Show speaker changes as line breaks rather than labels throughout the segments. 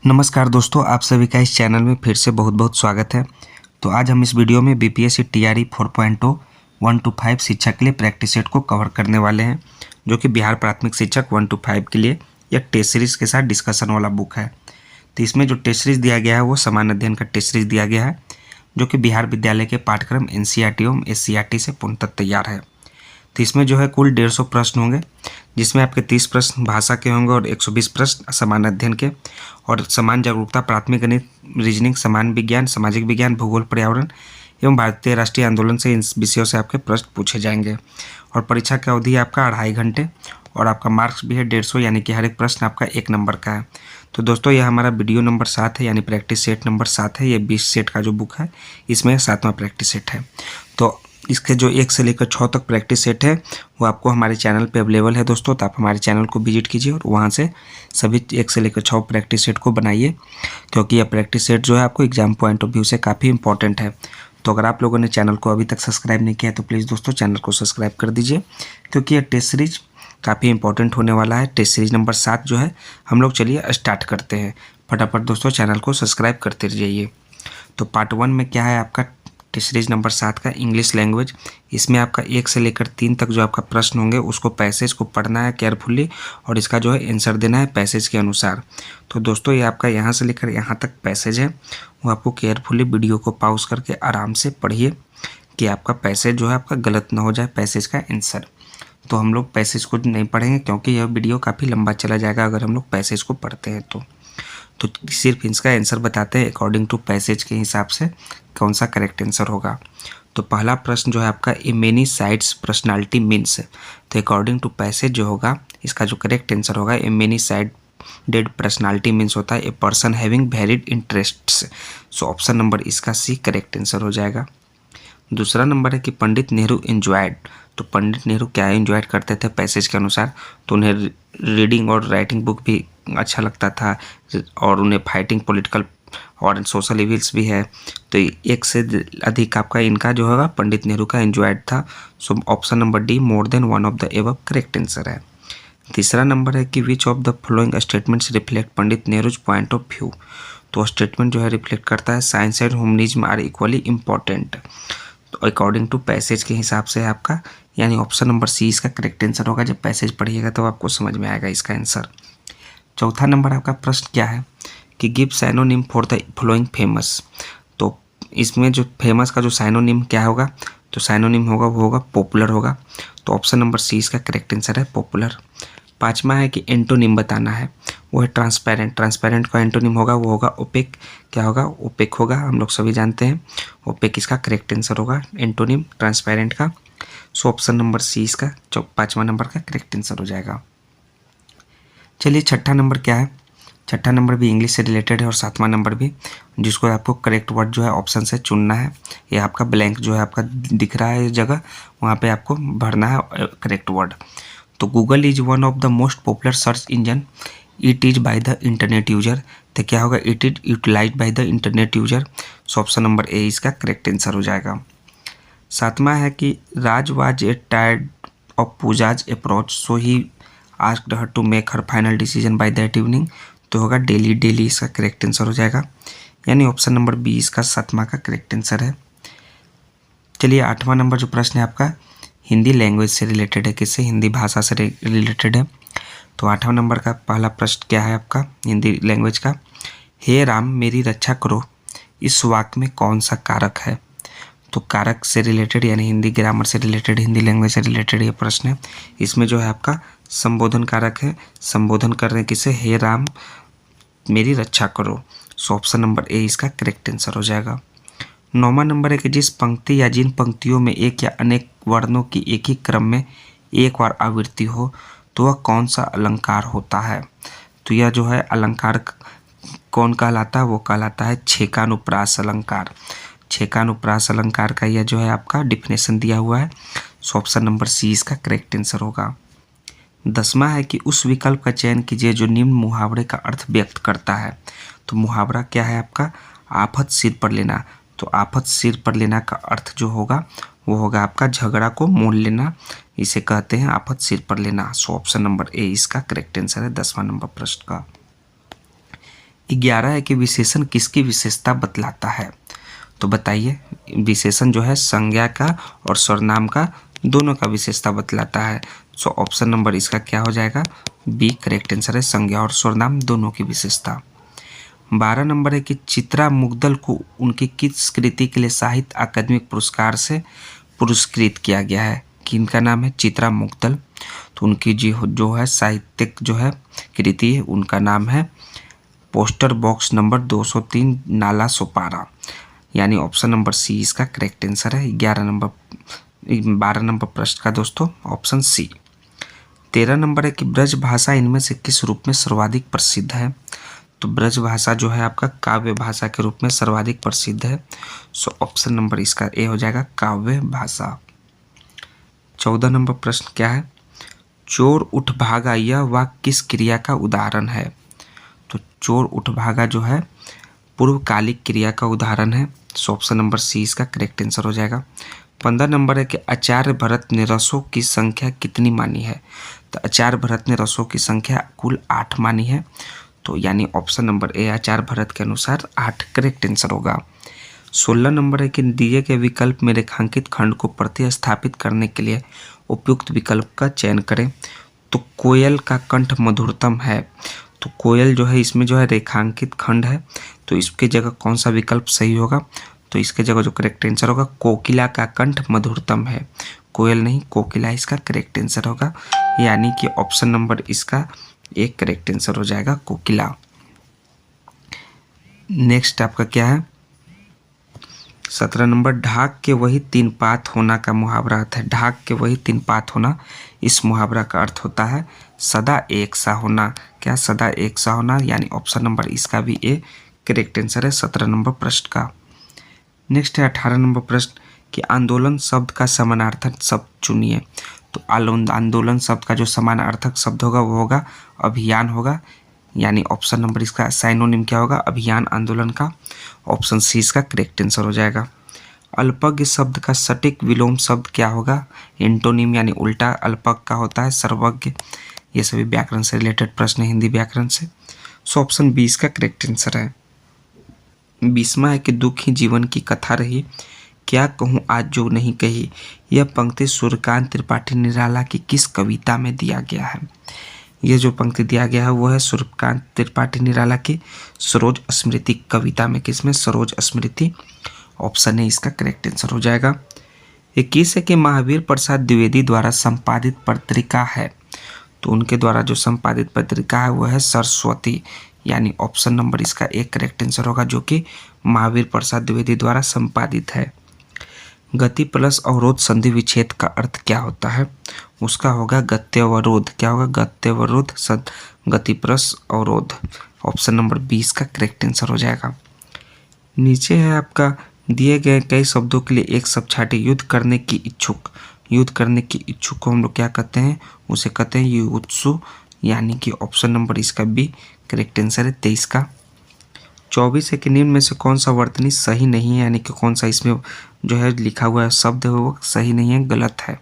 नमस्कार दोस्तों, आप सभी का इस चैनल में फिर से बहुत बहुत स्वागत है। तो आज हम इस वीडियो में बीपीएससी टीआरई 4.0 1 to 5 शिक्षक के लिए प्रैक्टिस सेट को कवर करने वाले हैं, जो कि बिहार प्राथमिक शिक्षक 1 to 5 के लिए यह टेस्ट सीरीज़ के साथ डिस्कशन वाला बुक है। तो इसमें जो टेस्ट सीरीज़ दिया गया है वो समान अध्ययन का टेस्ट सीरीज़ दिया गया है, जो कि बिहार विद्यालय के पाठ्यक्रम एनसीईआरटी एवं एससीईआरटी से पूर्णतः तैयार है। तो इसमें जो है कुल 150 प्रश्न होंगे, जिसमें आपके 30 प्रश्न भाषा के होंगे और 120 प्रश्न समान अध्ययन के, और समान जागरूकता, प्राथमिक गणित, रीजनिंग, समान विज्ञान, सामाजिक विज्ञान, भूगोल, पर्यावरण एवं भारतीय राष्ट्रीय आंदोलन से इन विषयों से आपके प्रश्न पूछे जाएंगे। और परीक्षा की अवधि आपका 2.5 घंटे और आपका मार्क्स भी है 150, यानी कि हर एक प्रश्न आपका 1 नंबर का है। तो दोस्तों यह हमारा वीडियो नंबर 7 है, यानी प्रैक्टिस सेट नंबर 7 है। ये 20 सेट का जो बुक है इसमें 7वां प्रैक्टिस सेट है। तो इसके जो 1 से लेकर 6 तक प्रैक्टिस सेट है वो आपको हमारे चैनल पे अवेलेबल है दोस्तों। तो आप हमारे चैनल को विजिट कीजिए और वहाँ से सभी 1 से लेकर 6 प्रैक्टिस सेट को बनाइए, क्योंकि यह प्रैक्टिस सेट जो है आपको एग्जाम पॉइंट ऑफ व्यू से काफ़ी इंपॉर्टेंट है। तो अगर आप लोगों ने चैनल को अभी तक सब्सक्राइब नहीं किया है तो प्लीज़ दोस्तों चैनल को सब्सक्राइब कर दीजिए, क्योंकि यह टेस्ट सीरीज काफ़ी इंपॉर्टेंट होने वाला है। टेस्ट सीरीज नंबर 7 जो है हम लोग चलिए स्टार्ट करते हैं। फटाफट दोस्तों चैनल को सब्सक्राइब करते रहिए। तो पार्ट 1 में क्या है आपका टेस्ट सीरीज नंबर 7 का इंग्लिश लैंग्वेज। इसमें आपका 1 से लेकर 3 तक जो आपका प्रश्न होंगे उसको पैसेज को पढ़ना है केयरफुली, और इसका जो है आंसर देना है पैसेज के अनुसार। तो दोस्तों ये आपका यहाँ से लेकर यहाँ तक पैसेज है, वो आपको केयरफुली वीडियो को पॉज करके आराम से पढ़िए कि आपका पैसेज जो है आपका गलत ना हो जाए, पैसेज का आंसर। तो हम लोग पैसेज को नहीं पढ़ेंगे, क्योंकि यह वीडियो काफ़ी लंबा चला जाएगा अगर हम लोग पैसेज को पढ़ते हैं तो सिर्फ इसका आंसर बताते हैं अकॉर्डिंग टू पैसेज के हिसाब से कौन सा करेक्ट आंसर होगा। तो पहला प्रश्न जो है आपका ए मेनी साइड्स पर्सनालिटी मीन्स। तो अकॉर्डिंग टू पैसेज जो होगा इसका जो करेक्ट आंसर होगा ए मेनी साइडेड पर्सनालिटी मीन्स होता है a person having varied interests. So option number इसका सी करेक्ट आंसर हो जाएगा। दूसरा नंबर है कि पंडित नेहरू एंजॉयड। तो पंडित नेहरू क्या एंजॉय करते थे पैसेज के अनुसार, तो उन्हें रीडिंग और राइटिंग बुक भी अच्छा लगता था, और उन्हें फाइटिंग पॉलिटिकल और सोशल इविल्स भी है। तो 1 से अधिक आपका इनका जो होगा पंडित नेहरू का एंजॉयड था। So option number D more than one of the above correct answer है। तीसरा नंबर है कि which of the following statements reflect Pandit Nehru's point of view. तो स्टेटमेंट जो है रिफ्लेक्ट करता है science and humanism are equally important. तो अकॉर्डिंग टू पैसेज के हिसाब से आपका, यानी ऑप्शन नंबर सी इसका करेक्ट आंसर होगा। जब पैसेज पढ़िएगा तो आपको समझ में आएगा इसका आंसर। चौथा नंबर आपका प्रश्न क्या है कि give synonym for the following famous. तो इसमें जो फेमस का जो साइनोनिम क्या होगा, तो साइनोनिम होगा वो होगा पॉपुलर होगा। तो ऑप्शन नंबर सी इसका करेक्ट आंसर है पॉपुलर। पाँचवा है कि एंटोनिम बताना है, वो है ट्रांसपेरेंट। ट्रांसपेरेंट का एंटोनिम होगा वो होगा ओपेक। क्या होगा, ओपेक होगा, हम लोग सभी जानते हैं ओपेक इसका करेक्ट आंसर होगा एंटोनिम ट्रांसपेरेंट का। सो ऑप्शन नंबर सी इसका 5वां नंबर का करेक्ट आंसर हो जाएगा। चलिए छठा नंबर क्या है। छठा नंबर भी इंग्लिश से रिलेटेड है और 7वां नंबर भी, जिसको आपको करेक्ट वर्ड जो है ऑप्शन से चुनना है। ये आपका ब्लैंक जो है आपका दिख रहा है इस जगह, वहाँ पे आपको भरना है करेक्ट वर्ड। तो Google is one of the most popular search engine, it is by the internet user. तो क्या होगा, it is utilize by the internet user. So option number A इसका करेक्ट आंसर हो जाएगा। 7वां है कि Raj was a tired of Pooja's approach, so he asked her to make her final decision by that evening. तो होगा डेली, डेली इसका correct answer हो जाएगा, यानी ऑप्शन नंबर बी इसका 7वां का करेक्ट आंसर है। चलिए 8वां नंबर जो प्रश्न है आपका हिंदी लैंग्वेज से रिलेटेड है, किससे, हिंदी भाषा से रिलेटेड है। तो 8वां नंबर का पहला प्रश्न क्या है आपका हिंदी लैंग्वेज का, हे राम मेरी रक्षा करो, इस वाक्य में कौन सा कारक है। तो कारक से रिलेटेड यानी हिंदी ग्रामर से रिलेटेड, हिंदी लैंग्वेज से रिलेटेड ये प्रश्न है। इसमें जो है आपका संबोधन कारक है, संबोधन कर रहे हैं किसे, हे राम मेरी रक्षा करो। सो ऑप्शन नंबर ए इसका करेक्ट आंसर हो जाएगा। 9वां नंबर है कि जिस पंक्ति या जिन पंक्तियों में एक या अनेक वर्णों की एक ही क्रम में एक बार आवृत्ति हो तो वह कौन सा अलंकार होता है। तो यह जो है अलंकार कौन कहलाता है, वो कहलाता है छेकानुप्रास अलंकार। छेकानुप्रास अलंकार का यह जो है आपका डिफिनेशन दिया हुआ है। सो ऑप्शन नंबर सी इसका करेक्ट आंसर होगा। 10वां है कि उस विकल्प का चयन कीजिए जो निम्न मुहावरे का अर्थ व्यक्त करता है। तो मुहावरा क्या है आपका, आफत सिर पर लेना। तो आफत सिर पर लेना का अर्थ जो होगा वो होगा आपका झगड़ा को मोल लेना, इसे कहते हैं आफत सिर पर लेना। सो ऑप्शन नंबर ए इसका करेक्ट आंसर है 10वां नंबर प्रश्न का। 11 है कि विशेषण किसकी विशेषता बतलाता है। तो बताइए, विशेषण जो है संज्ञा का और सर्वनाम का दोनों का विशेषता बतलाता है। सो ऑप्शन नंबर इसका क्या हो जाएगा, बी करेक्ट आंसर है, संज्ञा और सर्वनाम दोनों की विशेषता। 12 नंबर है कि चित्रा मुग्दल को उनकी किस कृति के लिए साहित्य अकादमिक पुरस्कार से पुरस्कृत किया गया है। किनका नाम है, चित्रा मुग्दल। तो उनकी जो है साहित्यिक जो है कृति है, उनका नाम है poster box number 203 Nala Sopara, यानी ऑप्शन नंबर सी इसका करेक्ट आंसर है। 12 नंबर प्रश्न का दोस्तों ऑप्शन सी। 13 नंबर है कि ब्रज भाषा इनमें से किस रूप में सर्वाधिक प्रसिद्ध है। तो ब्रज भाषा जो है आपका काव्य भाषा के रूप में सर्वाधिक प्रसिद्ध है। सो ऑप्शन नंबर इसका ए हो जाएगा, काव्य भाषा। 14 नंबर प्रश्न क्या है, चोर उठ भागा यह वाक्य किस क्रिया का उदाहरण है। तो चोर उठ भागा जो है पूर्वकालिक क्रिया का उदाहरण है। सो ऑप्शन नंबर सी इसका करेक्ट आंसर हो जाएगा। 15 नंबर है कि आचार्य भरत ने रसों की संख्या कितनी मानी है। तो आचार्य भरत ने रसों की संख्या कुल 8 मानी है। तो यानी ऑप्शन नंबर ए आचार्य भरत के अनुसार 8 करेक्ट आंसर होगा। 16 नंबर है कि दिए गए विकल्प में रेखांकित खंड को प्रतिस्थापित करने के लिए उपयुक्त विकल्प का चयन करें। तो कोयल का कंठ मधुरतम है। तो कोयल जो है इसमें जो है रेखांकित खंड है, तो इसके जगह कौन सा विकल्प सही होगा। तो इसके जगह जो करेक्ट आंसर होगा, कोकिला का कंठ मधुरतम है, कोयल नहीं कोकिला इसका करेक्ट आंसर होगा। यानी कि ऑप्शन नंबर इसका एक करेक्ट आंसर हो जाएगा, कोकिला। नेक्स्ट आपका क्या है, 17 नंबर, ढाक के वही 3 पात होना का मुहावरा अर्थ है। ढाक के वही 3 पात होना, इस मुहावरा का अर्थ होता है सदा एक सा होना। क्या, सदा एक सा होना, यानी ऑप्शन नंबर इसका भी ए करेक्ट आंसर है 17 नंबर प्रश्न का। नेक्स्ट है 18 नंबर प्रश्न कि आंदोलन शब्द का समानार्थक शब्द चुनिए। तो आंदोलन शब्द का जो समानार्थक शब्द होगा वो होगा अभियान होगा, यानी ऑप्शन नंबर इसका साइनोनिम क्या होगा, अभियान आंदोलन का। ऑप्शन सी इसका करेक्ट आंसर हो जाएगा। अल्पज्ञ शब्द का सटीक विलोम शब्द क्या होगा, एंटोनिम, यानी उल्टा अल्पज्ञ का होता है सर्वज्ञ। ये सभी व्याकरण से रिलेटेड प्रश्न है, हिंदी व्याकरण से। सो ऑप्शन 20 का करेक्ट आंसर है। 20वां है कि दुख ही जीवन की कथा रही, क्या कहूँ आज जो नहीं कही। यह पंक्ति सूर्यकांत त्रिपाठी निराला की किस कविता में दिया गया है। ये जो पंक्ति दिया गया है वो है सूर्यकांत त्रिपाठी निराला की सरोज स्मृति कविता में। किसमें, सरोज स्मृति। ऑप्शन है इसका करेक्ट आंसर हो जाएगा। 21 है कि महावीर प्रसाद द्विवेदी द्वारा संपादित पत्रिका है। तो उनके द्वारा जो संपादित पत्रिका है वो है सरस्वती, यानी ऑप्शन नंबर इसका एक करेक्ट आंसर होगा, जो कि महावीर प्रसाद द्विवेदी द्वारा संपादित है। गति प्लस अवरोध संधि विच्छेद का अर्थ क्या होता है, उसका होगा गत्यवरोध। क्या होगा, गत्यवरोध गति प्लस अवरोध। ऑप्शन नंबर 20 का करेक्ट आंसर हो जाएगा। नीचे है आपका दिए गए कई शब्दों के लिए एक शब्द छाटे। युद्ध करने की इच्छुक, युद्ध करने की इच्छुक को हम लोग क्या कहते हैं, उसे कहते हैं युत्सु, यानी कि ऑप्शन नंबर इसका बी करेक्ट आंसर है 23 का। 24 है कि निम्न में से कौन सा वर्तनी सही नहीं है, यानी कि कौन सा इसमें जो है लिखा हुआ है शब्द है वो सही नहीं है, गलत है।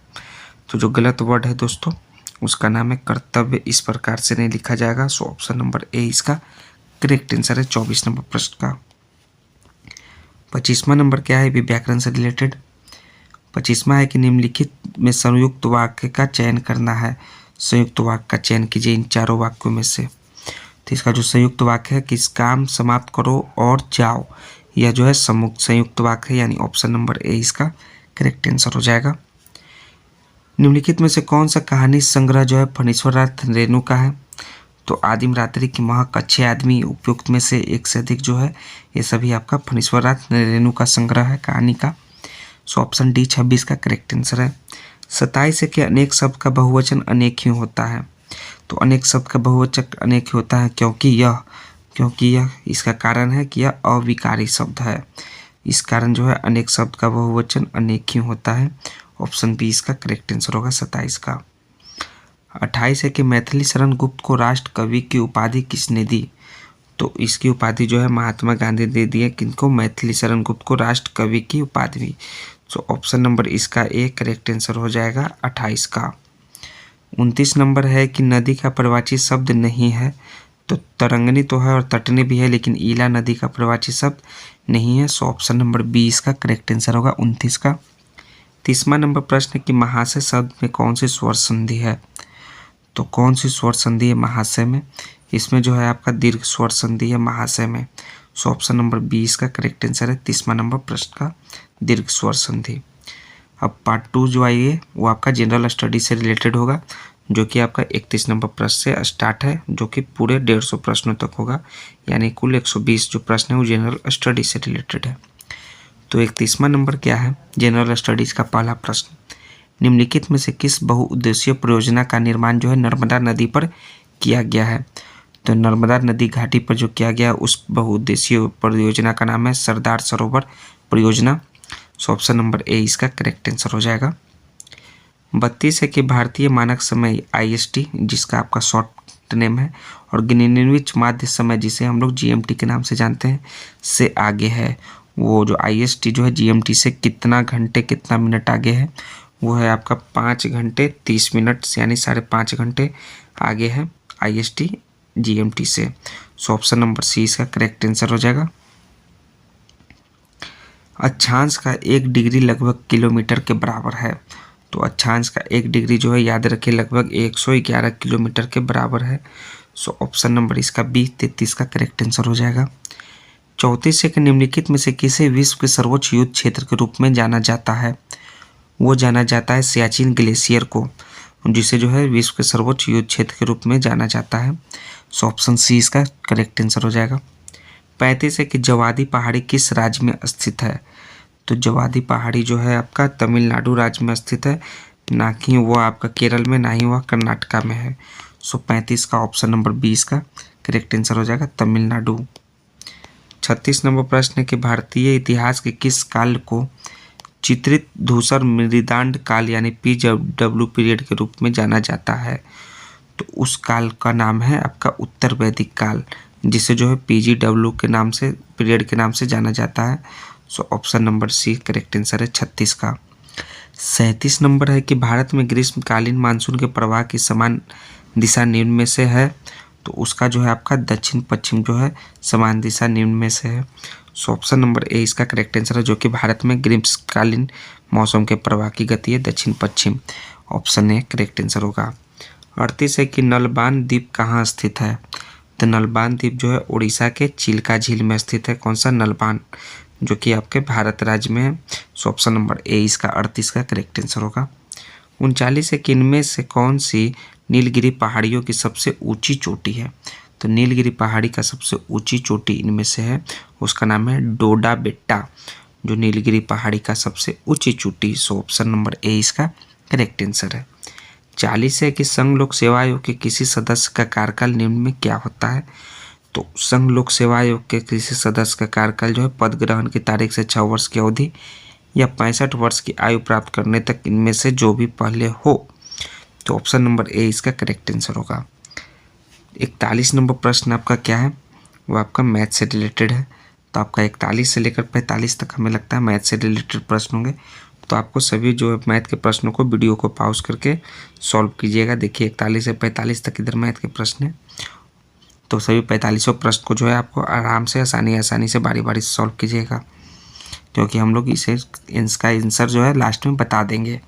तो जो गलत वर्ड है दोस्तों उसका नाम है कर्तव्य, इस प्रकार से नहीं लिखा जाएगा। सो ऑप्शन नंबर ए इसका करेक्ट आंसर है 24 नंबर प्रश्न का। 25वां नंबर क्या है, भी व्याकरण से रिलेटेड। 25वां है कि निम्नलिखित में संयुक्त वाक्य का चयन करना है। संयुक्त वाक्य का चयन कीजिए इन चारों वाक्यों में से। तो इसका जो संयुक्त वाक्य है कि इस काम समाप्त करो और जाओ, यह जो है संयुक्त वाक्य है, यानी ऑप्शन नंबर ए इसका करेक्ट आंसर हो जाएगा। निम्नलिखित में से कौन सा कहानी संग्रह जो है फणीश्वरनाथ रेणु का है। तो आदिम रात्रि की महक, अच्छे आदमी, उपयुक्त में से एक से अधिक जो है ये सभी आपका फणीश्वरनाथ रेणु का संग्रह है कहानी का। सो ऑप्शन डी 26 का करेक्ट आंसर है। 27 है कि अनेक शब्द का बहुवचन अनेक ही होता है। तो अनेक शब्द का बहुवचन अनेक ही होता है क्योंकि यह इसका कारण है कि यह अविकारी शब्द है। इस कारण जो है अनेक शब्द का बहुवचन अनेक ही होता है। ऑप्शन बी इसका करेक्ट आंसर होगा 27 का। 28 है कि मैथिली शरण गुप्त को राष्ट्र कवि की उपाधि किसने दी। तो इसकी उपाधि जो है महात्मा गांधी दे दी है, किनको, मैथिली शरण गुप्त को राष्ट्र कवि की उपाधि। तो ऑप्शन नंबर इसका ए करेक्ट आंसर हो जाएगा 28 का। 29 नंबर है कि नदी का प्रवाची शब्द नहीं है। तो तरंगनी तो है और तटनी भी है, लेकिन ईला नदी का प्रवाची शब्द नहीं है। सो ऑप्शन नंबर बी इसका करेक्ट आंसर होगा 29 का। 30वां नंबर प्रश्न है कि महाशय शब्द में कौन सी स्वर संधि है। तो कौन सी स्वर संधि है महाशय में? इसमें जो है आपका दीर्घ स्वर संधि है महाशय में। सो ऑप्शन नंबर बी इसका करेक्ट आंसर है 30वां नंबर प्रश्न का, दीर्घ स्वर संधि। अब पार्ट 2 जो आइए वो आपका जनरल स्टडी से रिलेटेड होगा, जो कि आपका 31 नंबर प्रश्न से स्टार्ट है, जो कि पूरे 150 प्रश्नों तक होगा, यानी कुल 120 जो प्रश्न है वो जनरल स्टडी से रिलेटेड है। तो 31वां नंबर क्या है जनरल स्टडीज का पहला प्रश्न, निम्नलिखित में से किस बहुउद्देशीय परियोजना का निर्माण जो है नर्मदा नदी पर किया गया है। तो नर्मदा नदी घाटी पर जो किया गया उस बहुउद्देशीय परियोजना का नाम है सरदार सरोवर परियोजना। सो ऑप्शन नंबर ए इसका करेक्ट आंसर हो जाएगा। 32 है कि भारतीय मानक समय IST, जिसका आपका शॉर्ट नेम है, और ग्रीनविच माध्य समय, जिसे हम लोग GMT के नाम से जानते हैं, से आगे है। वो जो IST जो है GMT से कितना घंटे कितना मिनट आगे है, वो है आपका 5 घंटे 30 मिनट, यानी 5.5 घंटे आगे है IST GMT से। सो ऑप्शन नंबर सी इसका करेक्ट आंसर हो जाएगा। अक्षांश का 1 डिग्री लगभग किलोमीटर के बराबर है। तो अक्षांश का 1 डिग्री जो है याद रखिए लगभग 111 किलोमीटर के बराबर है। सो ऑप्शन नंबर इसका बी 33 का करेक्ट आंसर हो जाएगा। 34 है कि निम्नलिखित में से किसे विश्व के सर्वोच्च युद्ध क्षेत्र के रूप में जाना जाता है। वो जाना जाता है सियाचिन ग्लेशियर को, जिसे जो है विश्व के सर्वोच्च युद्ध क्षेत्र के रूप में जाना जाता है। सो ऑप्शन सी इसका करेक्ट आंसर हो जाएगा। 35 है कि जवादी पहाड़ी किस राज्य में स्थित है। तो जवादी पहाड़ी जो है आपका तमिलनाडु राज्य में स्थित है, ना कि वो आपका केरल में, ना ही वह कर्नाटका में है। सो 35 का ऑप्शन नंबर 20 का करेक्ट आंसर हो जाएगा तमिलनाडु। 36 नंबर प्रश्न है कि भारतीय इतिहास के किस काल को चित्रित धूसर मृदांड काल यानी PW पीरियड के रूप में जाना जाता है। तो उस काल का नाम है आपका उत्तर वैदिक काल, जिसे जो है PGW के नाम से पीरियड के नाम से जाना जाता है। So option number C correct answer है 36 का। 37 नंबर है कि भारत में ग्रीष्मकालीन मानसून के प्रवाह की समान दिशा निम्न में से है। तो उसका जो है आपका दक्षिण पश्चिम जो है समान दिशा निम्न में से है। सो ऑप्शन नंबर ए इसका करेक्ट आंसर है, जो कि भारत में ग्रीष्मकालीन मौसम के प्रवाह की गति है दक्षिण पश्चिम। ऑप्शन ए करेक्ट आंसर होगा। 38 है कि नलबान द्वीप कहाँ स्थित है। तो नलबान द्वीप जो है उड़ीसा के चिल्का झील में स्थित है। कौन सा? नलबान, जो कि आपके भारत राज्य में है। सो ऑप्शन नंबर ए इसका 38 का करेक्ट आंसर होगा। 39 है कि इनमें से कौन सी नीलगिरी पहाड़ियों की सबसे ऊंची चोटी है। तो नीलगिरी पहाड़ी का सबसे ऊंची चोटी इनमें से है, उसका नाम है डोडा बेट्टा, जो नीलगिरी पहाड़ी का सबसे ऊंची चोटी। सो ऑप्शन नंबर ए इसका करेक्ट आंसर है। 40 है कि संघ लोक सेवा आयोग के किसी सदस्य का कार्यकाल निम्न में क्या होता है। तो संघ लोक सेवा आयोग के किसी सदस्य का कार्यकाल जो है पद ग्रहण की तारीख से 6 वर्ष की अवधि या 65 वर्ष की आयु प्राप्त करने तक इनमें से जो भी पहले हो। तो ऑप्शन नंबर ए इसका करेक्ट आंसर होगा। 41 नंबर प्रश्न आपका क्या है, वो आपका मैथ से रिलेटेड है। तो आपका 41 से लेकर 45 तक हमें लगता है मैथ से रिलेटेड प्रश्न होंगे। तो आपको सभी जो है मैथ के प्रश्नों को वीडियो को पॉज करके सॉल्व कीजिएगा। देखिए 41 से 45 तक इधर मैथ के प्रश्न है, तो सभी 45 प्रश्न को जो है आपको आराम से आसानी से बारी बारी से सॉल्व कीजिएगा, क्योंकि हम लोग इसे इसका आंसर जो है लास्ट में बता देंगे।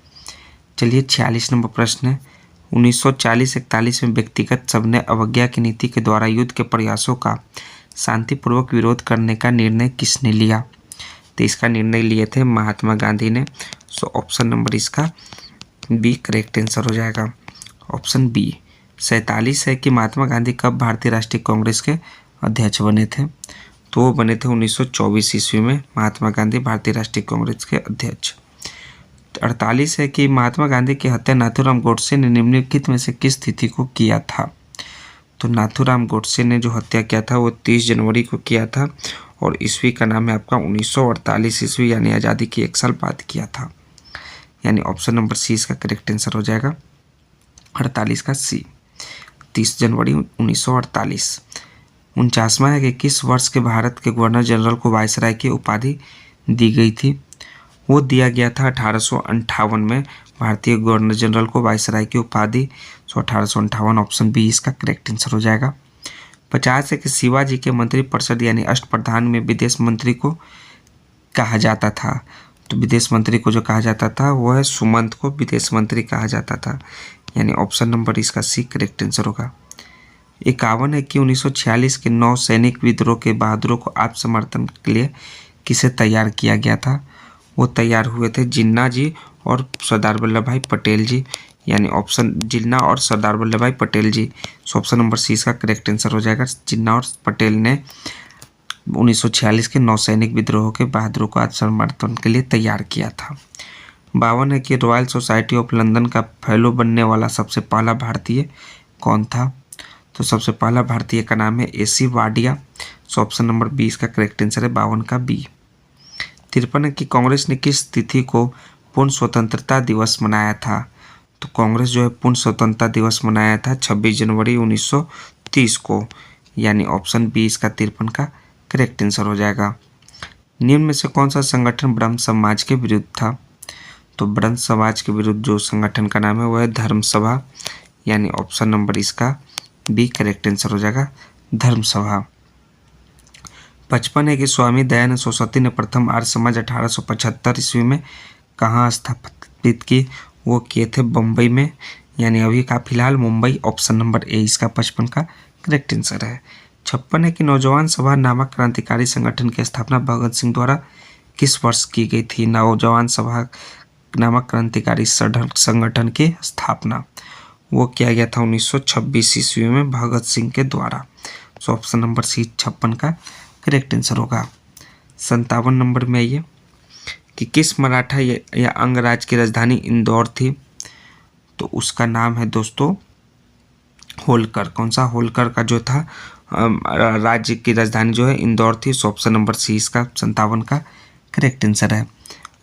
चलिए 46 नंबर प्रश्न है। 1940-41 में व्यक्तिगत सबने अवज्ञा की नीति के द्वारा युद्ध के प्रयासों का शांतिपूर्वक विरोध करने का निर्णय किसने लिया। तो इसका निर्णय लिए थे महात्मा गांधी ने। सो ऑप्शन नंबर इसका बी करेक्ट आंसर हो जाएगा। Option B. 47 है कि महात्मा गांधी कब भारतीय राष्ट्रीय कांग्रेस के अध्यक्ष बने थे। तो वो बने थे 1924 ईस्वी में महात्मा गांधी भारतीय राष्ट्रीय कांग्रेस के अध्यक्ष। 48 है कि महात्मा गांधी की हत्या नाथूराम गोडसे ने निम्नलिखित में से किस तिथि को किया था। तो नाथूराम गोडसे ने जो हत्या किया था वो 30 जनवरी को किया था, और ईस्वी का नाम है आपका 1948 ईस्वी, यानी आज़ादी की 1 साल बाद किया था। यानी ऑप्शन नंबर सी इसका करेक्ट आंसर हो जाएगा 48 का सी, 30 जनवरी 1948। 49वां है कि किस वर्ष के भारत के गवर्नर जनरल को वायसराय की उपाधि दी गई थी। वो दिया गया था 1858 में भारतीय गवर्नर जनरल को वायसराय की उपाधि। सो 1858 ऑप्शन बी इसका करेक्ट आंसर हो जाएगा। 50 है कि शिवाजी के मंत्रिपरिषद यानी अष्टप्रधान में विदेश मंत्री को कहा जाता था। तो विदेश मंत्री को जो कहा जाता था वो है सुमंत को विदेश मंत्री कहा जाता था, यानी ऑप्शन नंबर इसका सी करेक्ट आंसर होगा। 51 है कि 1946 के 9 सैनिक विद्रोह के बहादुरों को आत्मसमर्पण के लिए किसे तैयार किया गया था? वो तैयार हुए थे जिन्ना जी और सरदार वल्लभ भाई पटेल जी, यानी ऑप्शन जिन्ना और सरदार वल्लभ भाई पटेल जी। सो ऑप्शन नंबर सी इसका करेक्ट आंसर हो जाएगा। जिन्ना और पटेल ने 1946 के 9 सैनिक विद्रोह के बहादुरों को आत्मसमर्पण के लिए तैयार किया था। 52 है कि रॉयल सोसाइटी ऑफ लंदन का फेलो बनने वाला सबसे पहला भारतीय कौन था? तो सबसे पहला भारतीय का नाम है AC Wadia. So option number B इसका करेक्ट आंसर है 52 का बी। 53 है कि कांग्रेस ने किस तिथि को पूर्ण स्वतंत्रता दिवस मनाया था? तो कांग्रेस जो है पूर्ण स्वतंत्रता दिवस मनाया था 26 जनवरी 1930 को, यानी ऑप्शन बी इसका 53 का करेक्ट आंसर हो जाएगा। निम्न में से कौन सा संगठन ब्रह्म समाज के विरुद्ध था? तो ब्रह्म समाज के विरुद्ध जो संगठन का नाम है वह है धर्म सभा, यानी ऑप्शन नंबर इसका बी करेक्ट आंसर हो जाएगा धर्म सभा। 55 है कि स्वामी दयानंद सरस्वती ने प्रथम आर्य समाज 1875 ईस्वी में कहाँ स्थापित की? वो किए थे बम्बई में, यानी अभी का फिलहाल मुंबई। ऑप्शन नंबर ए इसका 55 का करेक्ट आंसर है। 56 है कि नौजवान सभा नामक क्रांतिकारी संगठन की स्थापना भगत सिंह द्वारा किस वर्ष की गई थी? नौजवान सभा नामक क्रांतिकारी संगठन की स्थापना वो किया गया था 1926 ईस्वी में भगत सिंह के द्वारा। सो ऑप्शन नंबर सी 56 का करेक्ट आंसर होगा। 57 नंबर में आइए कि किस मराठा या अंगराज की राजधानी इंदौर थी? तो उसका नाम है दोस्तों होलकर। कौन सा? होलकर का जो था राज्य की राजधानी जो है इंदौर थी। सो ऑप्शन नंबर सी इसका 57 का करेक्ट आंसर है।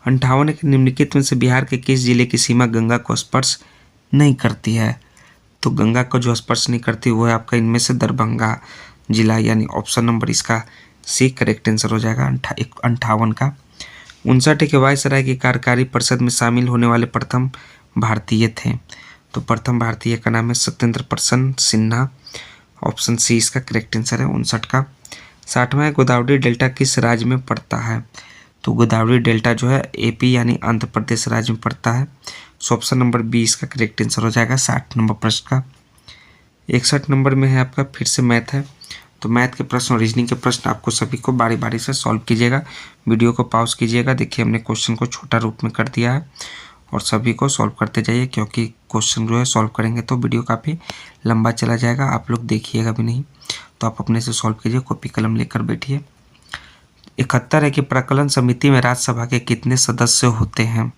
58 के निम्नलिखित में से बिहार के किस जिले की सीमा गंगा को स्पर्श नहीं करती है? तो गंगा को जो स्पर्श नहीं करती वो है आपका इनमें से दरभंगा जिला, यानी ऑप्शन नंबर इसका सी करेक्ट आंसर हो जाएगा 58 का। 59 के वायसराय की कार्यकारी परिषद में शामिल होने वाले प्रथम भारतीय थे। तो प्रथम भारतीय का नाम है सत्येंद्र प्रसन्न सिन्हा। ऑप्शन सी इसका करेक्ट आंसर है 59 का। 60वां गोदावरी डेल्टा किस राज्य में पड़ता है? तो गोदावरी डेल्टा जो है AP यानी आंध्र प्रदेश राज्य में पड़ता है। सो ऑप्शन नंबर बी इसका करेक्ट आंसर हो जाएगा 60 नंबर प्रश्न का। 61 नंबर में है आपका फिर से मैथ है। तो मैथ के प्रश्न और रीजनिंग के प्रश्न आपको सभी को बारी बारी से सॉल्व कीजिएगा। वीडियो को पॉज कीजिएगा। देखिए हमने क्वेश्चन को छोटा रूप में कर दिया है और सभी को सॉल्व करते जाइए, क्योंकि क्वेश्चन जो है सॉल्व करेंगे तो वीडियो काफ़ी लंबा चला जाएगा, आप लोग देखिएगा भी नहीं। तो आप अपने से सॉल्व कीजिए, कॉपी कलम लेकर बैठिए। 71 है कि प्राक्कलन समिति में राज्यसभा के कितने सदस्य होते हैं?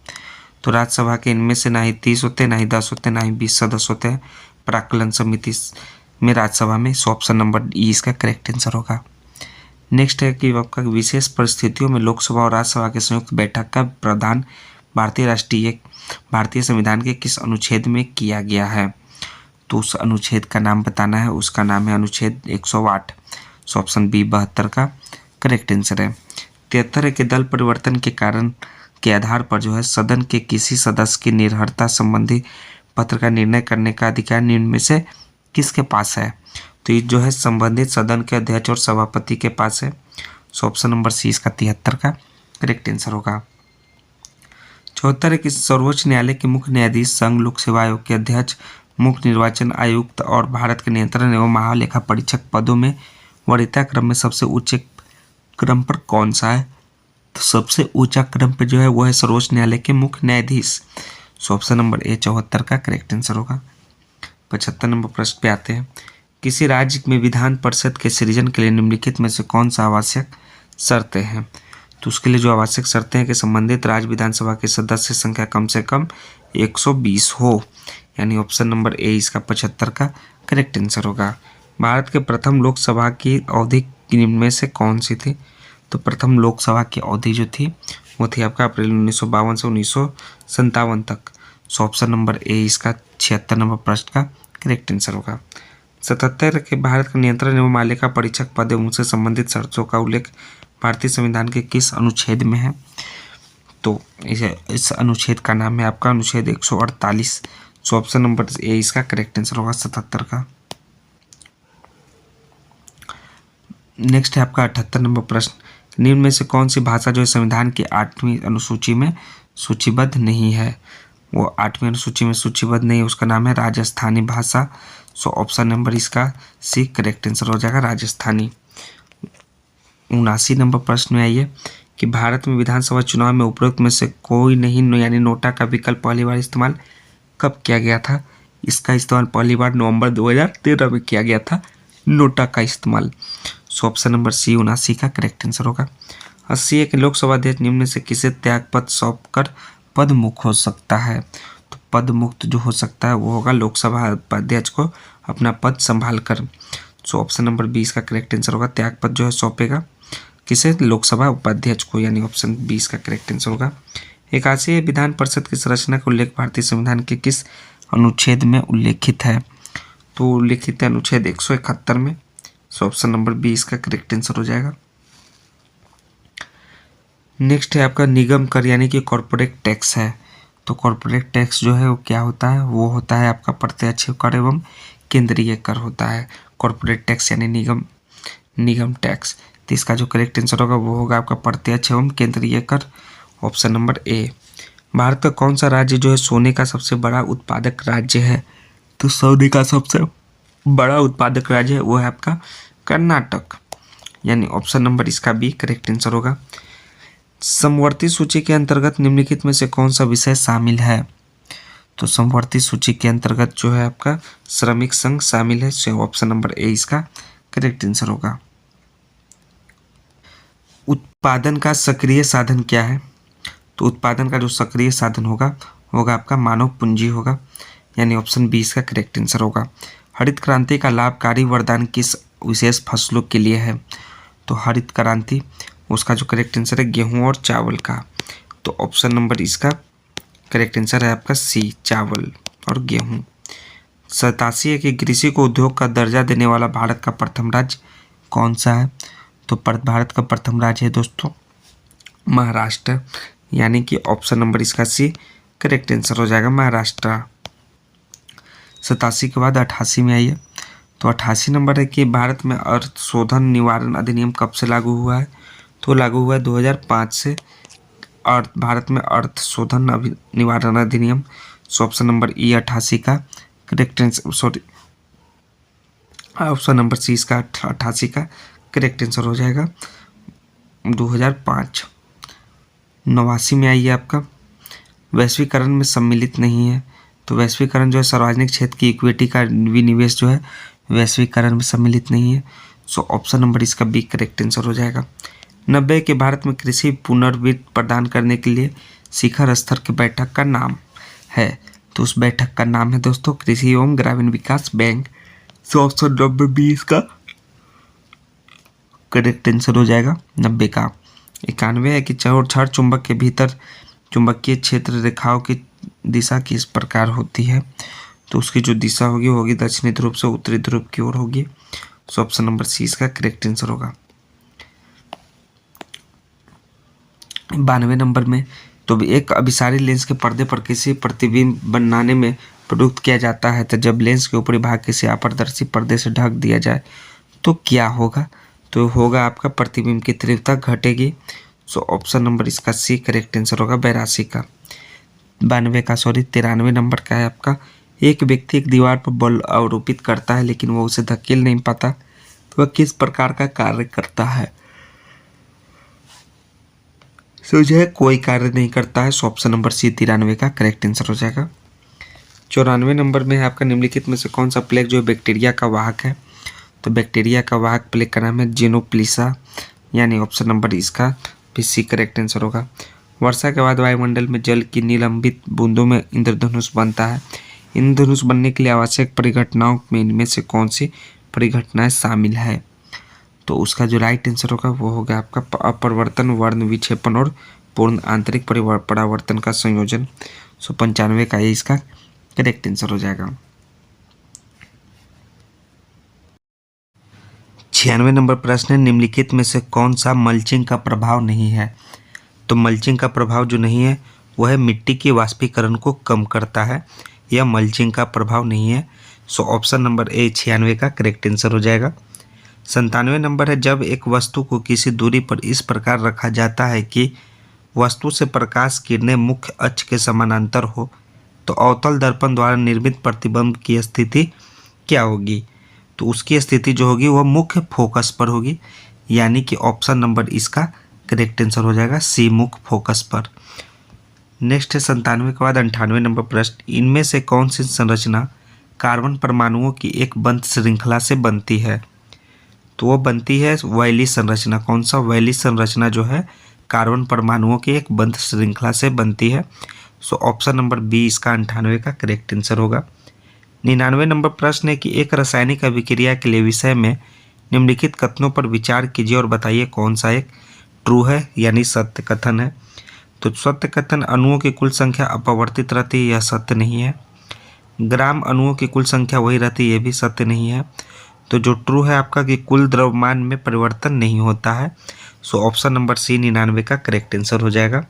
तो राज्यसभा के इनमें से ना ही 30 होते, ना ही 10 होते, ना ही 20 सदस्य होते हैं प्राक्कलन समिति में राज्यसभा में। सो ऑप्शन नंबर ई इसका करेक्ट आंसर होगा। नेक्स्ट है कि आपका विशेष परिस्थितियों में लोकसभा और राज्यसभा के संयुक्त बैठक का प्रावधान भारतीय संविधान के किस अनुच्छेद में किया गया है? तो उस अनुच्छेद का नाम बताना है, उसका नाम है अनुच्छेद 108। सो ऑप्शन बी 72 का करेक्ट आंसर है। 73 है कि दल परिवर्तन के कारण के आधार पर जो है सदन के किसी सदस्य की निर्भरता संबंधी पत्र का निर्णय करने का अधिकार निम्न में से किसके पास है? तो ये जो है संबंधित सदन के अध्यक्ष और सभापति के पास है। सो ऑप्शन नंबर सी इसका 73 का करेक्ट आंसर होगा। 74 है कि सर्वोच्च न्यायालय के मुख्य न्यायाधीश संघ लोक सेवा आयोग के अध्यक्ष, मुख्य निर्वाचन आयुक्त और भारत के नियंत्रण एवं महालेखा परीक्षक पदों में वरीयता क्रम में सबसे ऊंचे क्रम पर कौन सा है? तो सबसे ऊंचा क्रम पे जो है वो है सर्वोच्च न्यायालय के मुख्य न्यायाधीश। सो ऑप्शन नंबर ए 74 का करेक्ट आंसर होगा। 75 नंबर प्रश्न पे आते हैं। किसी राज्य में विधान परिषद के सृजन के लिए निम्नलिखित में से कौन सा आवश्यक शर्तें हैं? तो उसके लिए जो आवश्यक शर्तें हैं कि संबंधित राज्य विधानसभा के सदस्य संख्या कम से कम 120 हो, यानी ऑप्शन नंबर ए इसका 75 का करेक्ट आंसर होगा। भारत के प्रथम लोकसभा की अवधि निम्न में से कौन सी थी? तो प्रथम लोकसभा की अवधि जो थी वो थी आपका अप्रैल 1952 से 1957 तक। सो ऑप्शन नंबर ए इसका 76 नंबर प्रश्न का करेक्ट आंसर होगा। 77 के भारत का नियंत्रण एवं मालिका परीक्षक पद एवं उनसे संबंधित शर्तों का उल्लेख भारतीय संविधान के किस अनुच्छेद में है? तो इस अनुच्छेद का नाम है आपका अनुच्छेद 148। सो ऑप्शन नंबर ए इसका करेक्ट आंसर होगा 77 का। नेक्स्ट है आपका 78 नंबर प्रश्न, निम्न में से कौन सी भाषा जो है संविधान की 8वीं अनुसूची में सूचीबद्ध नहीं है? वो 8वीं अनुसूची में सूचीबद्ध नहीं है, उसका नाम है राजस्थानी भाषा। सो ऑप्शन नंबर इसका सी करेक्ट आंसर हो जाएगा, राजस्थानी। 79 नंबर प्रश्न में आइए कि भारत में विधानसभा चुनाव में उपरोक्त में से कोई नहीं यानी नोटा का विकल्प पहली बार इस्तेमाल कब किया गया था? इसका इस्तेमाल पहली बार नवंबर 2013 में किया गया था, नोटा का इस्तेमाल। सो ऑप्शन नंबर सी 79 का करेक्ट आंसर होगा। 80 है कि लोकसभा अध्यक्ष निम्न में से किसे त्यागपत्र सौंपकर पद मुक्त हो सकता है? तो पद मुक्त जो हो सकता है वो होगा लोकसभा अध्यक्ष को अपना पद संभाल कर। सो ऑप्शन नंबर 20 का करेक्ट आंसर होगा, त्यागपत्र जो है सौंपेगा किसे? लोकसभा उपाध्यक्ष को, यानी ऑप्शन 20 का करेक्ट आंसर होगा। 81 विधान परिषद की संरचना का उल्लेख भारतीय संविधान के किस अनुच्छेद में उल्लेखित है? तो उल्लेखित है अनुच्छेद 171 में। सो ऑप्शन नंबर 20 का करेक्ट आंसर हो जाएगा। नेक्स्ट है आपका निगम कर यानी कि कॉर्पोरेट टैक्स है। तो कॉर्पोरेट टैक्स जो है वो क्या होता है? वो होता है आपका प्रत्यक्ष कर एवं केंद्रीय कर होता है। कॉर्पोरेट टैक्स यानी निगम टैक्स। तो इसका जो करेक्ट आंसर होगा वो होगा आपका प्रत्यक्ष एवं केंद्रीय कर, ऑप्शन नंबर ए। भारत का कौन सा राज्य जो है सोने का सबसे बड़ा उत्पादक राज्य है? तो सोने का सबसे बड़ा उत्पादक राज्य है वो है आपका कर्नाटक, यानी ऑप्शन नंबर इसका बी करेक्ट आंसर होगा। समवर्ती सूची के अंतर्गत निम्नलिखित में से कौन सा विषय शामिल है? तो समवर्ती सूची के अंतर्गत जो है आपका श्रमिक संघ शामिल है। सो ऑप्शन नंबर ए इसका करेक्ट आंसर होगा। उत्पादन का सक्रिय साधन क्या है? तो उत्पादन का जो सक्रिय साधन होगा आपका मानव पूंजी होगा, यानी ऑप्शन 20 का करेक्ट आंसर होगा। हरित क्रांति का लाभकारी वरदान किस विशेष फसलों के लिए है? तो हरित क्रांति उसका जो करेक्ट आंसर है गेहूं और चावल का। तो ऑप्शन नंबर इसका करेक्ट आंसर है आपका सी, चावल और गेहूं। 87 है कि कृषि को उद्योग का दर्जा देने वाला भारत का प्रथम राज्य कौन सा है? तो भारत का प्रथम राज्य है दोस्तों महाराष्ट्र, यानी कि ऑप्शन नंबर इसका सी करेक्ट आंसर हो जाएगा, महाराष्ट्र। 87 के बाद 88 में आइए। तो 88 नंबर है कि भारत में अर्थ शोधन निवारण अधिनियम कब से लागू हुआ है? तो लागू हुआ है 2005 से भारत में अर्थ शोधन निवारण अधिनियम। सो ऑप्शन नंबर ई 88 का correct answer, sorry option number C इसका 88 का करेक्ट आंसर हो जाएगा 2005। 89 में आइए आपका वैश्वीकरण में सम्मिलित नहीं है। तो वैश्वीकरण जो है सार्वजनिक क्षेत्र की इक्विटी का विनिवेश जो है वैश्वीकरण में सम्मिलित नहीं है। सो ऑप्शन नंबर इसका बी करेक्ट आंसर हो जाएगा। 90 के भारत में कृषि पुनर्वित्त प्रदान करने के लिए शिखर स्तर की बैठक का नाम है। तो उस बैठक का नाम है दोस्तों कृषि एवं ग्रामीण विकास बैंक। सो ऑप्शन नंबर बी इसका करेक्ट आंसर हो जाएगा 90 का। 91 है कि क्षण चुंबक के भीतर चुंबकीय क्षेत्र रेखाओं की दिशा किस प्रकार होती है? तो उसकी जो दिशा होगी दक्षिणी ध्रुव से उत्तरी ध्रुव की ओर होगी। सो ऑप्शन नंबर सी इसका करेक्ट आंसर होगा। 92 नंबर में तो एक अभिसारी लेंस के पर्दे पर किसी प्रतिबिंब बनाने में प्रयुक्त किया जाता है, तो जब लेंस के ऊपरी भाग किसी अपारदर्शी पर्दे से ढक दिया जाए तो क्या होगा? तो होगा आपका प्रतिबिंब की तीव्रता घटेगी। सो ऑप्शन नंबर इसका सी करेक्ट आंसर होगा 82 का। 93 नंबर का है आपका एक व्यक्ति एक दीवार पर बल आरोपित करता है लेकिन वो उसे धकेल नहीं पाता, तो वह किस प्रकार का कार्य करता है? सो जो है कोई कार्य नहीं करता है। सो ऑप्शन नंबर सी 93 का करेक्ट आंसर हो जाएगा। 94 नंबर में है आपका निम्नलिखित में से कौन सा प्लेग जो बैक्टीरिया का वाहक है? तो बैक्टीरिया का वाहक प्लेग का नाम है जिनोप्लिसा, यानी ऑप्शन नंबर इसका भी सी करेक्ट आंसर होगा। वर्षा के बाद वायुमंडल में जल की निलंबित बूंदों में इंद्रधनुष बनता है। इंद्रधनुष बनने के लिए आवश्यक परिघटनाओं में इनमें से कौन सी परिघटनाएं शामिल है? तो उसका जो राइट आंसर होगा वो होगा आपका अपरिवर्तन, वर्ण विक्षेपण और पूर्ण आंतरिक परावर्तन का संयोजन। सो 95 का ये इसका करेक्ट आंसर हो जाएगा। 96 नंबर प्रश्न है निम्नलिखित में से कौन सा मल्चिंग का प्रभाव नहीं है? तो मल्चिंग का प्रभाव जो नहीं है वह है मिट्टी के वाष्पीकरण को कम करता है, यह मल्चिंग का प्रभाव नहीं है। सो ऑप्शन नंबर ए 96 का करेक्ट आंसर हो जाएगा। 97 नंबर है, जब एक वस्तु को किसी दूरी पर इस प्रकार रखा जाता है कि वस्तु से प्रकाश किरणें मुख्य अक्ष के समानांतर हो तो अवतल दर्पण द्वारा निर्मित प्रतिबिंब की स्थिति क्या होगी? तो उसकी स्थिति जो होगी वह मुख्य फोकस पर होगी, यानी कि ऑप्शन नंबर इसका करेक्ट आंसर हो जाएगा सी, मुख्य फोकस पर। नेक्स्ट है 97 के बाद 98 नंबर प्रश्न, इनमें से कौन सी संरचना कार्बन परमाणुओं की एक बंध श्रृंखला से बनती है? तो वो बनती है वैली संरचना। कौन सा? वैली संरचना जो है कार्बन परमाणुओं की एक बंध श्रृंखला से बनती है। सो ऑप्शन नंबर बी इसका 98 का करेक्ट आंसर होगा। 99 नंबर प्रश्न है कि एक रासायनिक अभिक्रिया के लिए विषय में निम्नलिखित कथनों पर विचार कीजिए और बताइए कौन सा एक ट्रू है यानी सत्य कथन है। तो सत्य कथन, अणुओं की कुल संख्या अपवर्तित रहती है, यह सत्य नहीं है। ग्राम अणुओं की कुल संख्या वही रहती है, यह भी सत्य नहीं है। तो जो ट्रू है आपका कि कुल द्रव्यमान में परिवर्तन नहीं होता है। सो ऑप्शन नंबर सी 99 का करेक्ट आंसर हो जाएगा।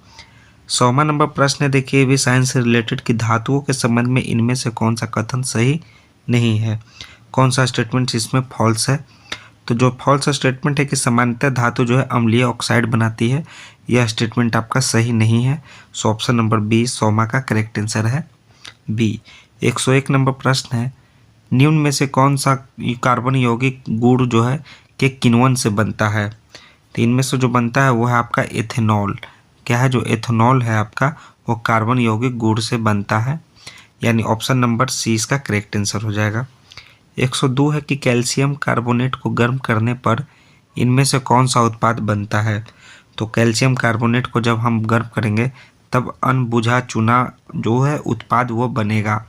100वां नंबर प्रश्न है, देखिए भी साइंस से रिलेटेड कि धातुओं के संबंध में इनमें से कौन सा कथन सही नहीं है? कौन सा स्टेटमेंट इसमें फॉल्स है? तो जो फॉल्स स्टेटमेंट है कि सामान्यतः धातु जो है अम्लीय ऑक्साइड बनाती है, यह स्टेटमेंट आपका सही नहीं है। सो ऑप्शन नंबर बी 100वां का करेक्ट आंसर है बी। 101 नंबर प्रश्न है, निम्न में से कौन सा कार्बन यौगिक गुड़ जो है के किण्वन से बनता है? तो इनमें से जो बनता है वो है आपका एथेनॉल। क्या है? जो एथेनॉल है आपका वो कार्बन यौगिक गुड़ से बनता है, यानी ऑप्शन नंबर सी इसका करेक्ट आंसर हो जाएगा। 102 है कि कैल्शियम कार्बोनेट को गर्म करने पर इनमें से कौन सा उत्पाद बनता है? तो कैल्शियम कार्बोनेट को जब हम गर्म करेंगे तब अनबुझा चूना जो है उत्पाद वो बनेगा,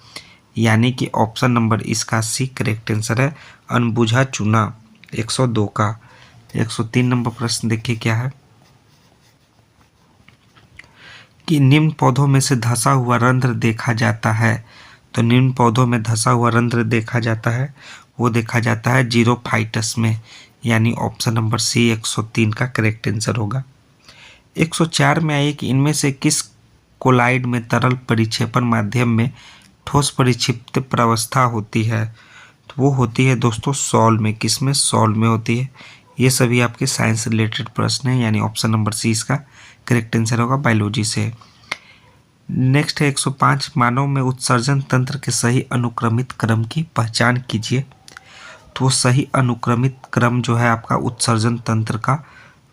यानी कि ऑप्शन नंबर इसका सी करेक्ट आंसर है, अनबुझा चूना। 102 का। 103 नंबर प्रश्न देखिए क्या है कि निम्न पौधों में से धंसा हुआ रंध्र देखा जाता है। तो निम्न पौधों में धंसा हुआ रंध्र देखा जाता है, वो देखा जाता है जीरोफाइटस में, यानी ऑप्शन नंबर सी 103 का करेक्ट आंसर होगा। 104 में आइए कि इनमें से किस कोलाइड में तरल परिक्षेपण माध्यम में ठोस परिक्षिप्त प्रावस्था होती है? तो वो होती है दोस्तों सॉल में। किस में? सॉल में होती है। ये सभी आपके साइंस रिलेटेड प्रश्न हैं, यानी ऑप्शन नंबर सी इसका करेक्ट आंसर होगा बायोलॉजी से। नेक्स्ट है 105, मानव में उत्सर्जन तंत्र के सही अनुक्रमित क्रम की पहचान कीजिए। तो सही अनुक्रमित क्रम जो है आपका उत्सर्जन तंत्र का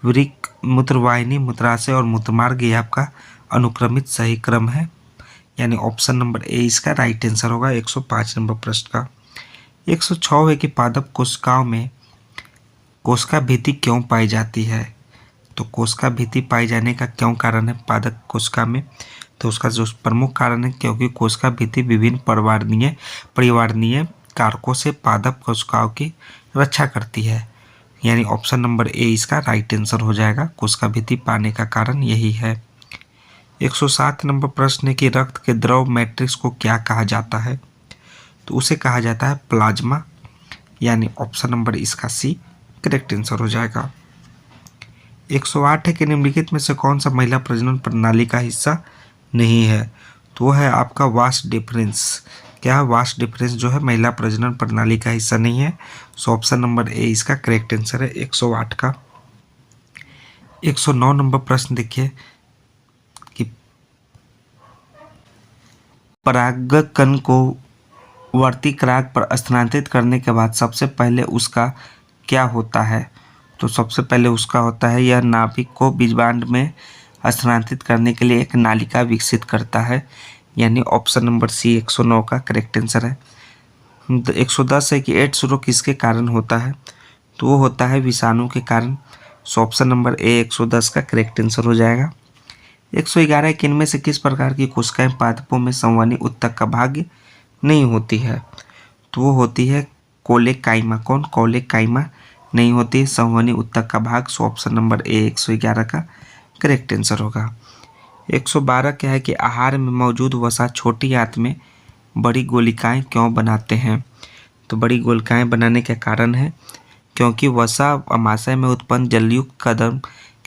वृक्क, मूत्रवाहिनी, मूत्राशय और मूत्रमार्ग, ये आपका अनुक्रमित सही क्रम है, यानी ऑप्शन नंबर ए इसका राइट आंसर होगा 105 नंबर प्रश्न का। 106 है कि पादप कोशिकाओं में कोशिका भित्ति क्यों पाई जाती है? तो कोशिका भित्ति पाई जाने का क्यों कारण है पादप कोशिका में? तो उसका जो प्रमुख कारण है क्योंकि कोशिका भित्ति विभिन्न परिवारणीय कारकों से पादप कोशिकाओं की रक्षा करती है, यानी ऑप्शन नंबर ए इसका राइट आंसर हो जाएगा। कोशिका भित्ति पाने का कारण यही है। 107 नंबर प्रश्न है कि रक्त के द्रव मैट्रिक्स को क्या कहा जाता है? तो उसे कहा जाता है प्लाज्मा, यानी ऑप्शन नंबर इसका सी करेक्ट आंसर हो जाएगा। 108 है कि निम्नलिखित में से कौन सा महिला प्रजनन प्रणाली का हिस्सा नहीं है? तो वो है आपका वास डिफरेंस। क्या है? वास डिफरेंस जो है महिला प्रजनन प्रणाली का हिस्सा नहीं है। सो ऑप्शन नंबर ए इसका करेक्ट आंसर है 108 का। 109 नंबर प्रश्न देखिए कि परागकण को वर्तिक्राग पर स्थानांतरित करने के बाद सबसे पहले उसका क्या होता है? तो सबसे पहले उसका होता है यह नाभिक को बीजबांड में स्थानांतरित करने के लिए एक नालिका विकसित करता है, यानी ऑप्शन नंबर सी 109 का करेक्ट आंसर है। 110 है कि एड्स रोग किसके कारण होता है? तो वो होता है विषाणु के कारण। सो ऑप्शन नंबर ए 110 का करेक्ट आंसर हो जाएगा। 111 है कि इनमें से किस प्रकार की कोशिकाएं पादपों में संवहनी ऊतक का भाग नहीं होती है? तो वो होती है कोलेकाइमा। कौन? कोलेकाइमा नहीं होती है संवहनी ऊतक का भाग। सो ऑप्शन नंबर ए 111 का करेक्ट आंसर होगा। 112 क्या है कि आहार में मौजूद वसा छोटी आंत में बड़ी गोलिकाएं क्यों बनाते हैं? तो बड़ी गोलिकाएं बनाने का कारण है क्योंकि वसा अमाशय में उत्पन्न जलयुक्त कदम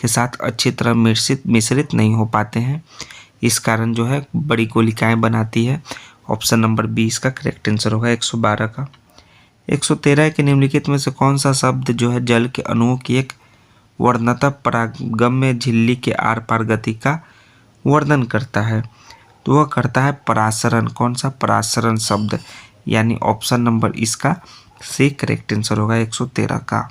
के साथ अच्छी तरह मिश्रित नहीं हो पाते हैं, इस कारण जो है बड़ी गोलिकाएं बनाती है। ऑप्शन नंबर 20 का करेक्ट आंसर होगा 112 का। 113 के निम्नलिखित में से कौन सा शब्द जो है जल के अणुओं की एक वर्णतः परागम्य झिल्ली के आर पार गति का वर्णन करता है? तो वह करता है परासरण। कौन सा? परासरण शब्द, यानी ऑप्शन नंबर इसका सी करेक्ट आंसर होगा 113 का।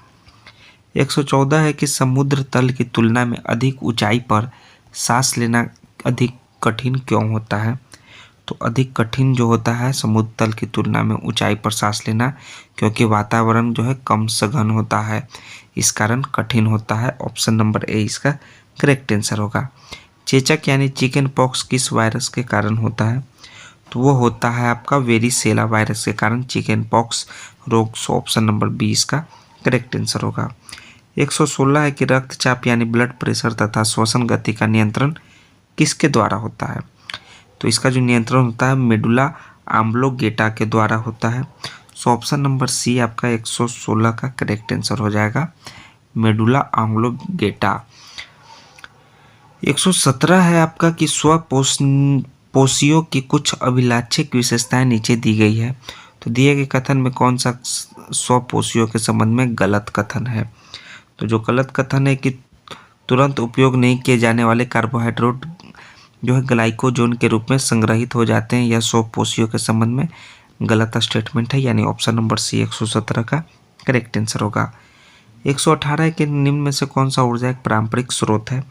114 है कि समुद्र तल की तुलना में अधिक ऊंचाई पर सांस लेना अधिक कठिन क्यों होता है? तो अधिक कठिन जो होता है समुद्र तल की तुलना में ऊंचाई पर सांस लेना, क्योंकि वातावरण जो है कम सघन होता है, इस कारण कठिन होता है। ऑप्शन नंबर ए इसका करेक्ट आंसर होगा। चेचक यानी चिकन पॉक्स किस वायरस के कारण होता है? तो वो होता है आपका वेरिसेला वायरस के कारण चिकन पॉक्स रोग। ऑप्शन नंबर बी इसका करेक्ट आंसर होगा। 116 है कि रक्तचाप यानी ब्लड प्रेशर तथा श्वसन गति का नियंत्रण किसके द्वारा होता है? तो इसका जो नियंत्रण होता है मेडुला ऑब्लोंगेटा के द्वारा होता है। ऑप्शन नंबर सी आपका 116 का करेक्ट आंसर हो जाएगा, मेडुला ऑब्लोंगेटा। 117 है आपका कि स्वपोषियों की कुछ अभिलाक्षिक विशेषताएं नीचे दी गई है। तो दिए गए कथन में कौन सा स्वपोषियों के संबंध में गलत कथन है? तो जो गलत कथन है कि तुरंत उपयोग नहीं किए जाने वाले कार्बोहाइड्रेट जो है ग्लाइकोजन के रूप में संग्रहित हो जाते हैं, यह स्वपोषियों के संबंध में गलत स्टेटमेंट है, यानी ऑप्शन नंबर सी 117 का करेक्ट आंसर होगा। 118 के निम्न में से कौन सा ऊर्जा एक पारंपरिक स्रोत है?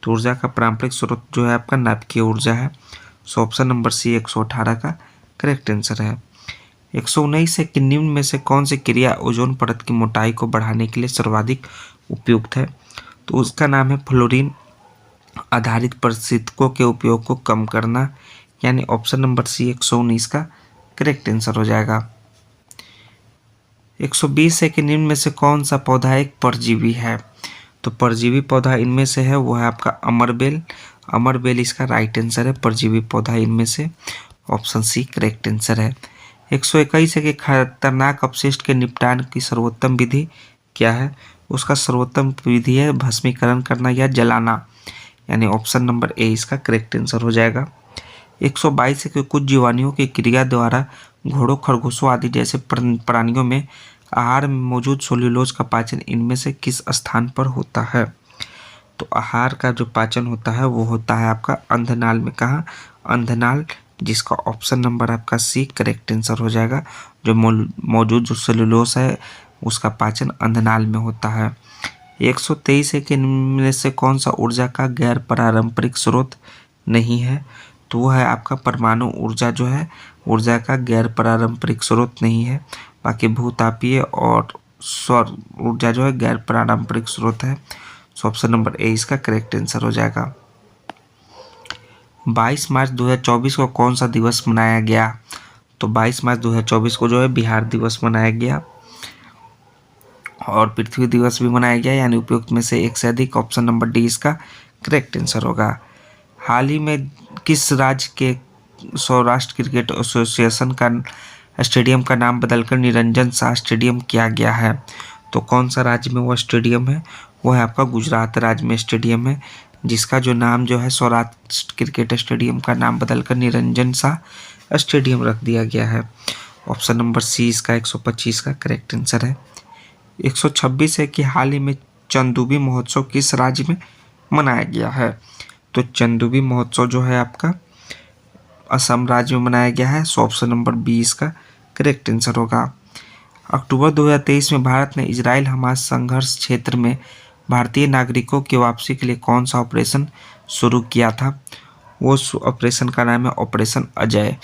तो ऊर्जा का पारंपरिक स्रोत जो है आपका नाभिकीय ऊर्जा है। ऑप्शन नंबर सी 118 का करेक्ट आंसर है। 119 है कि निम्न में से कौन सी क्रिया ओजोन परत की मोटाई को बढ़ाने के लिए सर्वाधिक उपयुक्त है? तो उसका नाम है फ्लोरीन आधारित परिस्थितिकों के उपयोग को कम करना, यानी ऑप्शन नंबर सी 119 का करेक्ट आंसर हो जाएगा। 120 है कि निम्न में से कौन सा पौधा एक परजीवी है? तो परजीवी पौधा इनमें से है वो है आपका अमरबेल। अमरबेल इसका राइट आंसर है, परजीवी पौधा इनमें से ऑप्शन सी करेक्ट आंसर है। 121 है कि खतरनाक अपशिष्ट के निपटान की सर्वोत्तम विधि क्या है? उसका सर्वोत्तम विधि है भस्मीकरण करना या जलाना, यानी ऑप्शन नंबर ए इसका करेक्ट आंसर हो जाएगा। 122 है कि कुछ जीवाणुओं की क्रिया द्वारा घोड़ों, खरगोशों आदि जैसे प्राणियों में आहार में मौजूद सेल्यूलोज का पाचन इनमें से किस स्थान पर होता है? तो आहार का जो पाचन होता है वो होता है आपका अंधनाल में। कहाँ? अंधनाल, जिसका ऑप्शन नंबर आपका सी करेक्ट आंसर हो जाएगा। जो मौजूद जो सेल्यूलोज है उसका पाचन अंधनाल में होता है। 123 है कि इनमें से कौन सा ऊर्जा का गैर पारंपरिक स्रोत नहीं है? तो वो है आपका परमाणु ऊर्जा जो है ऊर्जा का गैर पारंपरिक स्रोत नहीं है। बाकी भूतापीय और सौर ऊर्जा जो है गैर पारंपरिक स्रोत है। ऑप्शन नंबर ए इसका करेक्ट आंसर हो जाएगा। 22 मार्च 2024 को कौन सा दिवस मनाया गया? तो 22 मार्च 2024 को जो है बिहार दिवस मनाया गया और पृथ्वी दिवस भी मनाया गया, यानी उपयुक्त में से एक से अधिक। ऑप्शन नंबर डी इसका करेक्ट आंसर होगा। हाल ही में किस राज्य के सौराष्ट्र क्रिकेट एसोसिएशन का स्टेडियम का नाम बदलकर निरंजन शाह स्टेडियम किया गया है? तो कौन सा राज्य में वो स्टेडियम है? वो है आपका गुजरात राज्य में स्टेडियम है, जिसका जो नाम जो है सौराष्ट्र क्रिकेट स्टेडियम का नाम बदलकर निरंजन शाह स्टेडियम रख दिया गया है। ऑप्शन नंबर सी इसका 125 का करेक्ट आंसर है। 126 है कि हाल ही में चंदूबी महोत्सव किस राज्य में मनाया गया है? तो चंदूबी महोत्सव जो है आपका असम राज्य में मनाया गया है। ऑप्शन नंबर बी इसका करेक्ट आंसर होगा। अक्टूबर 2023 में भारत ने इजराइल हमास संघर्ष क्षेत्र में भारतीय नागरिकों की वापसी के लिए कौन सा ऑपरेशन शुरू किया था? वो ऑपरेशन का नाम है ऑपरेशन अजय।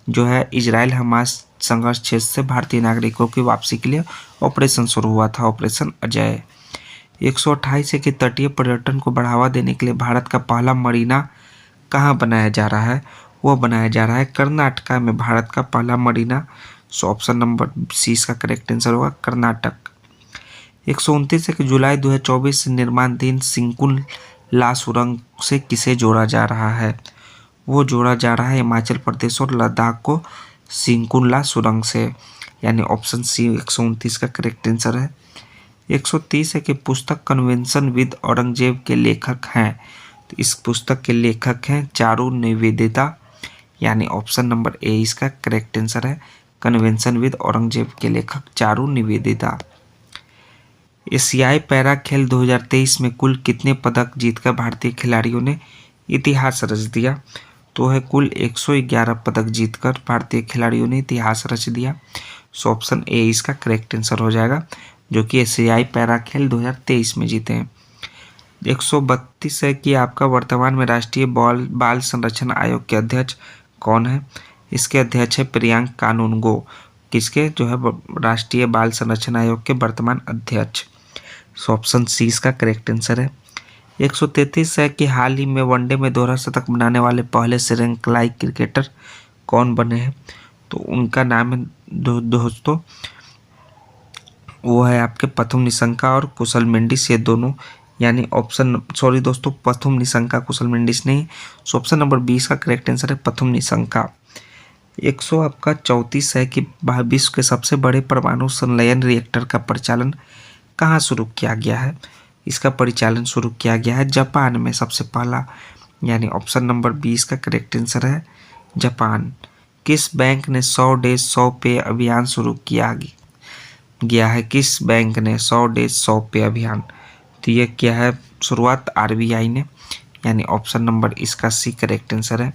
जो है इजराइल हमास संघर्ष क्षेत्र से भारतीय नागरिकों की वापसी के लिए ऑपरेशन शुरू हुआ था, ऑपरेशन अजय। 128 है कि तटीय पर्यटन को बढ़ावा देने के लिए भारत का पहला मरीना कहाँ बनाया जा रहा है? वो बनाया जा रहा है कर्नाटका में, भारत का पहला मरीना। ऑप्शन नंबर सी इसका करेक्ट आंसर होगा कर्नाटक। 129 है कि जुलाई 2024 से निर्माणाधीन सिंकुला सुरंग से किसे जोड़ा जा रहा है? वो जोड़ा जा रहा है हिमाचल प्रदेश और लद्दाख को सिंकुला सुरंग से, यानी ऑप्शन सी 129 का करेक्ट आंसर है। 130 है कि पुस्तक कन्वेंशन विद औरंगजेब के लेखक हैं? तो इस पुस्तक के लेखक हैं चारू निवेदिता, यानी ऑप्शन नंबर ए इसका करेक्ट आंसर है। कन्वेंशन विद औरंगजेब के लेखक चारू निवेदिता। एशियाई पैरा खेल 2023 में कुल कितने पदक जीतकर भारतीय खिलाड़ियों ने इतिहास रच दिया? तो है कुल 111 पदक जीतकर भारतीय खिलाड़ियों ने इतिहास रच दिया। सो ऑप्शन ए इसका करेक्ट आंसर हो जाएगा, जो कि एशियाई पैरा खेल 2023 में जीते हैं। 132 है कि आपका वर्तमान में राष्ट्रीय बाल संरक्षण आयोग के अध्यक्ष कौन है? इसके अध्यक्ष है प्रियांक कानूनगो। किसके? जो है राष्ट्रीय बाल संरक्षण आयोग के वर्तमान अध्यक्ष। सो ऑप्शन सी इसका करेक्ट आंसर है। 133 है कि हाल ही में वनडे में दोहरा शतक बनाने वाले पहले श्रीलंकाई क्रिकेटर कौन बने हैं? तो उनका नाम है दोस्तों, वो है आपके पथुम निशंका और कुशल मेंडिस। ये दोनों यानी ऑप्शन सॉरी दोस्तों, पथुम निशंका कुशल मेंडिस नहीं। सो ऑप्शन नंबर 20 का करेक्ट आंसर है पथुम निशंका। 134 है कि विश्व के सबसे बड़े परमाणु संलयन रिएक्टर का परिचालन कहाँ शुरू किया गया है? इसका परिचालन शुरू किया गया है जापान में सबसे पहला, यानी ऑप्शन नंबर 20 का करेक्ट आंसर है जापान। किस बैंक ने 100 डेज 100 पे अभियान शुरू किया गया है? किस बैंक ने 100 डेज 100 पे अभियान? तो ये क्या है शुरुआत आरबीआई ने, यानी ऑप्शन नंबर इसका सी करेक्ट आंसर है।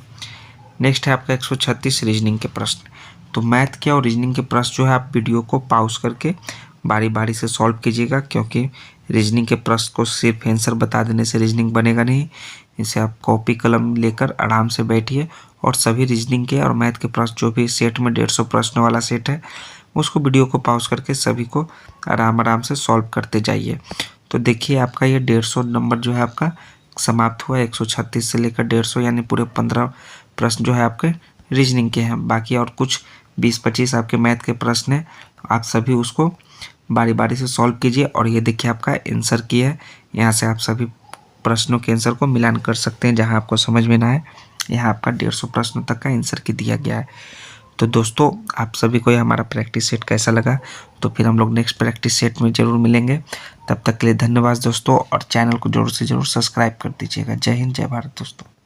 नेक्स्ट है आपका 136 रीजनिंग के प्रश्न। तो मैथ के और रीजनिंग के प्रश्न जो है आप वीडियो को पॉज करके बारी बारी से सॉल्व कीजिएगा, क्योंकि रीजनिंग के प्रश्न को सिर्फ आंसर बता देने से रीजनिंग बनेगा नहीं। इसे आप कॉपी कलम लेकर आराम से बैठिए और सभी रीजनिंग के और मैथ के प्रश्न जो भी सेट में 150 प्रश्न वाला सेट है उसको वीडियो को पॉज करके सभी को आराम से सॉल्व करते जाइए। तो देखिए आपका ये 150 नंबर जो है आपका समाप्त हुआ। 136 से लेकर 150 यानी पूरे 15 प्रश्न जो है आपके रीजनिंग के हैं। बाकी और कुछ 20-25 आपके मैथ के प्रश्न हैं, आप सभी उसको बारी बारी से सॉल्व कीजिए। और ये देखिए आपका आंसर की है, यहाँ से आप सभी प्रश्नों के आंसर को मिलान कर सकते हैं जहाँ आपको समझ में ना आए। यहाँ आपका 150 प्रश्नों तक का आंसर की दिया गया है। तो दोस्तों आप सभी को ये हमारा प्रैक्टिस सेट कैसा लगा? तो फिर हम लोग नेक्स्ट प्रैक्टिस सेट में ज़रूर मिलेंगे। तब तक के लिए धन्यवाद दोस्तों, और चैनल को ज़रूर से ज़रूर सब्सक्राइब कर दीजिएगा। जय हिंद, जय भारत दोस्तों।